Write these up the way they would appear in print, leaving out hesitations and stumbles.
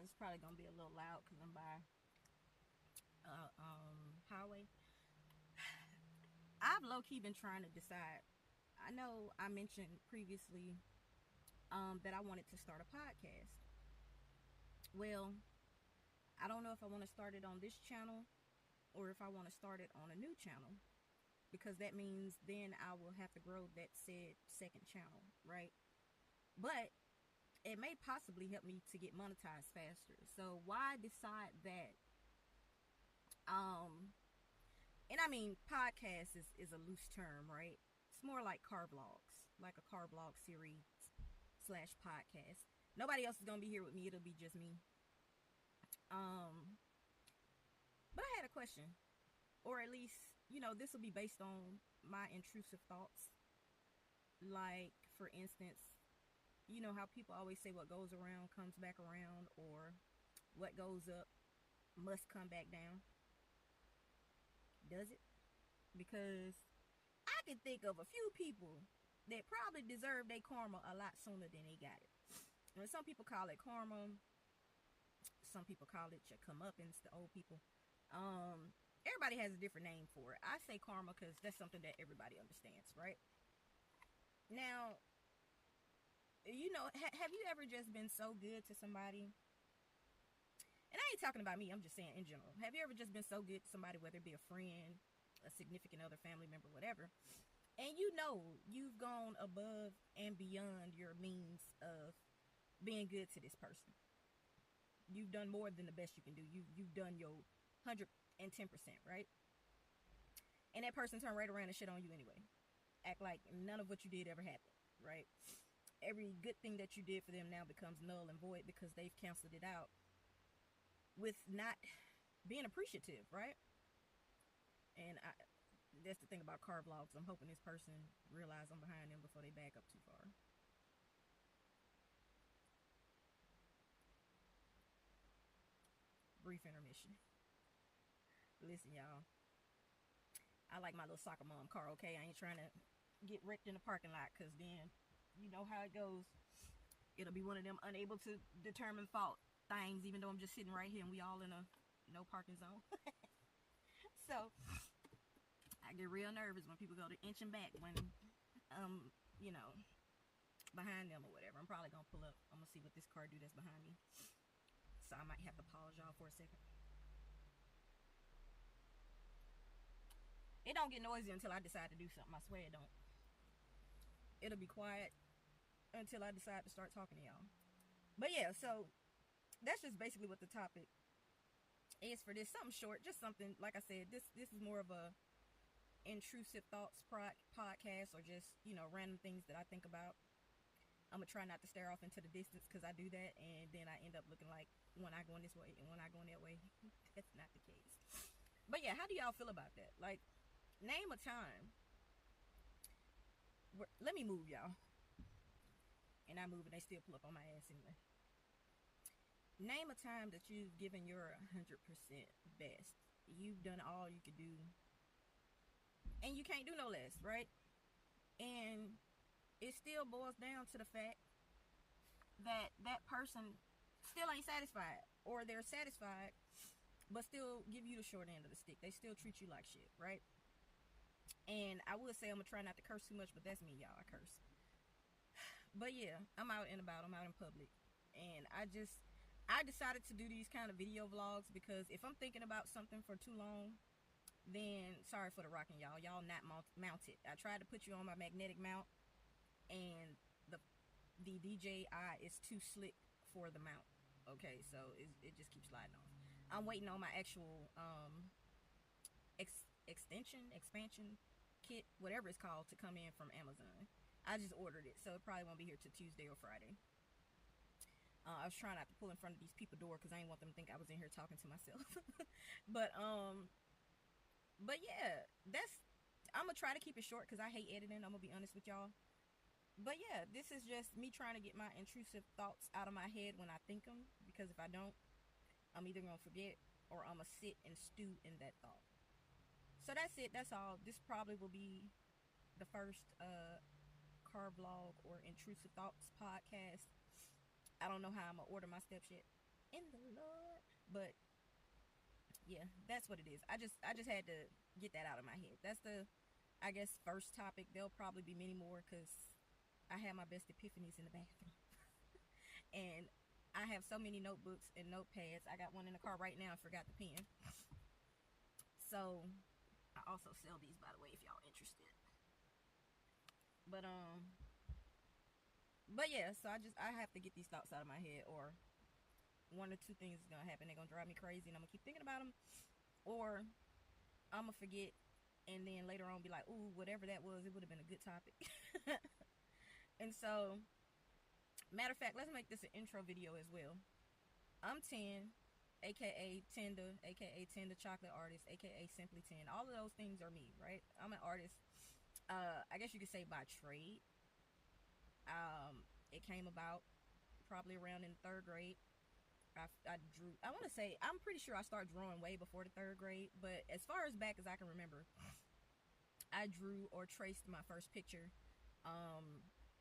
It's probably gonna be a little loud because I'm by highway. I've low key been trying to decide. I know I mentioned previously that I wanted to start a podcast. Well, I don't know if I want to start it on this channel or if I want to start it on a new channel, because that means then I will have to grow that said second channel, right? But it may possibly help me to get monetized faster. So why decide that? Um, and I mean, podcast is a loose term, right? It's more like car vlogs, like a car vlog series slash podcast. Nobody else is gonna be here with me. It'll be just me. Um, but I had a question, or at least, this will be based on my intrusive thoughts. Like, for instance, you know how people always say what goes around comes back around, or what goes up must come back down. Does it? Because I can think of a few people that probably deserve their karma a lot sooner than they got it. And some people call it karma. Some people call it your comeuppance, the old people. Everybody has a different name for it. I say karma because that's something that everybody understands, right? Now, have you ever just been so good to somebody? And I ain't talking about me, I'm just saying in general. Have you ever just been so good to somebody, whether it be a friend, a significant other, family member, whatever, and you've gone above and beyond your means of being good to this person? You've done more than the best you can do. You've done your 110%, right? And that person turned right around and shit on you anyway. Act like none of what you did ever happened, right? Every good thing that you did for them now becomes null and void because they've canceled it out with not being appreciative, right? And that's the thing about car vlogs. I'm hoping this person realize I'm behind them before they back up too far. Brief intermission. Listen, y'all. I like my little soccer mom car, okay? I ain't trying to get wrecked in the parking lot, because then you know how it goes. It'll be one of them unable to determine fault things, even though I'm just sitting right here and we all in a no parking zone. So I get real nervous when people go to inching back when you know, behind them or whatever. I'm probably gonna pull up. I'm gonna see what this car do that's behind me. So I might have to pause y'all for a second. It don't get noisy until I decide to do something. I swear it don't. It'll be quiet until I decide to start talking to y'all. But yeah, so that's just basically what the topic is for this. Something short, just something, like I said, this is more of a intrusive thoughts podcast, or just, random things that I think about. I'm gonna try not to stare off into the distance, because I do that and then I end up looking like when I going this way and when I going that way. That's not the case. But yeah, how do y'all feel about that? Like, name a time. Let me move, y'all. And I move and they still pull up on my ass anyway. Name a time that you've given your 100% best. You've done all you could do, and you can't do no less, right? And it still boils down to the fact that that person still ain't satisfied, or they're satisfied but still give you the short end of the stick. They still treat you like shit, right? And I would say I'm gonna try not to curse too much, but that's me, y'all. I curse. But yeah, I'm out and about. I'm out in public, and I decided to do these kind of video vlogs because if I'm thinking about something for too long, then sorry for the rocking, y'all. Y'all not mounted. I tried to put you on my magnetic mount, and the DJI is too slick for the mount. Okay, so it just keeps sliding off. I'm waiting on my actual expansion kit, whatever it's called, to come in from Amazon. I just ordered it, so it probably won't be here till Tuesday or Friday. I was trying not to pull in front of these people's door because I didn't want them to think I was in here talking to myself. but yeah, I'm gonna try to keep it short because I hate editing. I'm gonna be honest with y'all. But yeah, this is just me trying to get my intrusive thoughts out of my head when I think them, because if I don't, I'm either gonna forget or I'm gonna sit and stew in that thought. So that's it. That's all. This probably will be the first car vlog or intrusive thoughts podcast. I don't know how I'm gonna order my steps yet. in the Lord. But yeah, that's what it is. I just had to get that out of my head. That's the, I guess, first topic. There'll probably be many more because I had my best epiphanies in the bathroom. And I have so many notebooks and notepads. I got one in the car right now. I forgot the pen. So I also sell these, by the way, if y'all interested. But yeah. So I have to get these thoughts out of my head, or one or two things is gonna happen. They're gonna drive me crazy, and I'm gonna keep thinking about them, or I'm gonna forget, and then later on be like, ooh, whatever that was, it would have been a good topic. And so, matter of fact, let's make this an intro video as well. I'm 10, aka Tender, aka Tender Chocolate Artist, aka Simply 10. All of those things are me, right? I'm an artist. I guess you could say by trade. It came about probably around in third grade. I drew. I want to say I'm pretty sure I started drawing way before the third grade, but as far as back as I can remember, I drew or traced my first picture.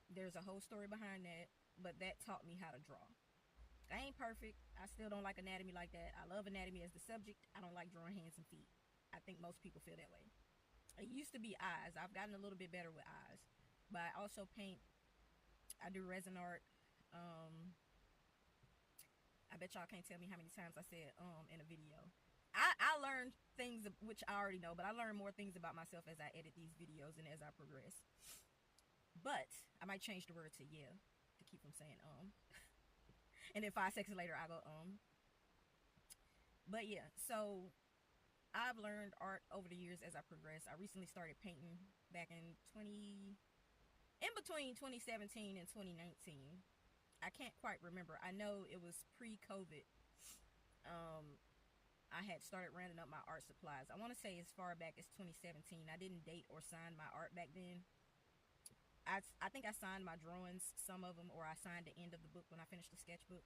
There's a whole story behind that, but that taught me how to draw. I ain't perfect. I still don't like anatomy like that. I love anatomy as the subject. I don't like drawing hands and feet. I think most people feel that way. It used to be eyes. I've gotten a little bit better with eyes, but I also paint. I do resin art. I bet y'all can't tell me how many times I said in a video. I learned things which I already know, but I learn more things about myself as I edit these videos and as I progress. But I might change the word to yeah to keep from saying and then 5 seconds later I go But yeah, so I've learned art over the years as I progress. I recently started painting back in between 2017 and 2019. I can't quite remember. I know it was pre-COVID. Um, I had started rounding up my art supplies. I want to say as far back as 2017. I didn't date or sign my art back then. I think I signed my drawings, some of them, or I signed the end of the book when I finished the sketchbook.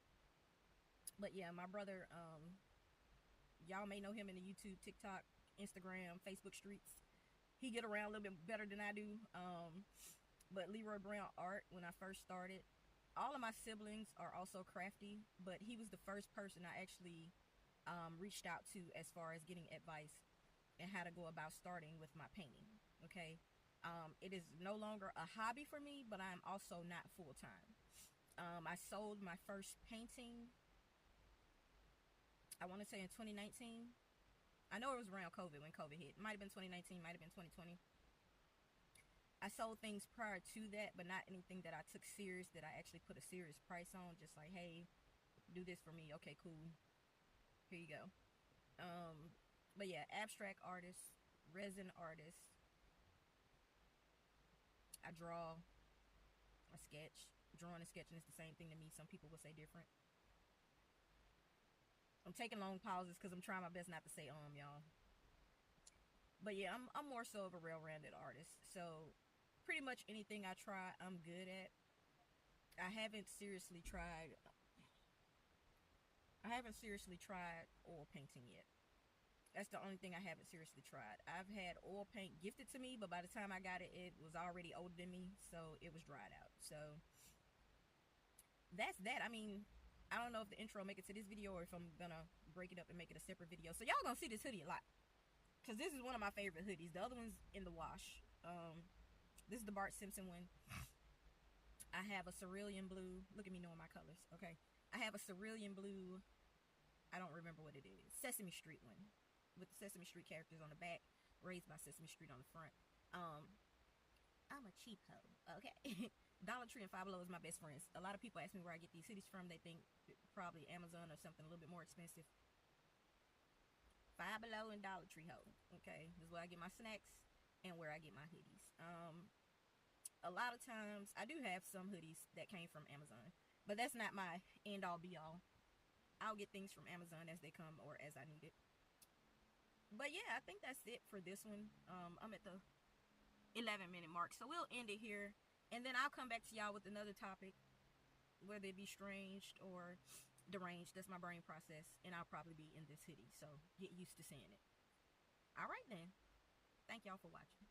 But yeah, my brother, y'all may know him in the YouTube, TikTok, Instagram, Facebook streets. He get around a little bit better than I do. But Leroy Brown Art, when I first started, all of my siblings are also crafty, but he was the first person I actually reached out to as far as getting advice and how to go about starting with my painting. Okay. It is no longer a hobby for me, but I'm also not full time. I sold my first painting, I want to say in 2019. I know it was around COVID when COVID hit. Might have been 2019, might have been 2020. I sold things prior to that, but not anything that I took serious, that I actually put a serious price on. Just like, hey, do this for me. Okay, cool. Here you go. But yeah, abstract artist, resin artist. I draw, I sketch. Drawing and sketching is the same thing to me. Some people will say different. I'm taking long pauses because I'm trying my best not to say y'all. But yeah, I'm more so of a well-rounded artist. So pretty much anything I try, I'm good at. I haven't seriously tried. I haven't seriously tried oil painting yet. That's the only thing I haven't seriously tried. I've had oil paint gifted to me, but by the time I got it, it was already older than me, so it was dried out. So that's that. I mean, I don't know if the intro will make it to this video or if I'm gonna break it up and make it a separate video. So y'all gonna see this hoodie a lot, because this is one of my favorite hoodies. The other one's in the wash. This is the Bart Simpson one. I have a cerulean blue. Look at me knowing my colors. Okay. I have a cerulean blue. I don't remember what it is. Sesame Street one with the Sesame Street characters on the back, raised by Sesame Street on the front. I'm a cheap hoe. Okay. Dollar Tree and Five Below is my best friends. A lot of people ask me where I get these hoodies from. They think probably Amazon or something a little bit more expensive. Five Below and Dollar Tree hoe. Okay. This is where I get my snacks and where I get my hoodies. A lot of times I do have some hoodies that came from Amazon, but that's not my end all be all. I'll get things from Amazon as they come or as I need it. But yeah, I think that's it for this one. I'm at the 11-minute mark, so we'll end it here, and then I'll come back to y'all with another topic, whether it be strange or deranged. That's my brain process, and I'll probably be in this hoodie, so get used to seeing it. All right then. Thank y'all for watching.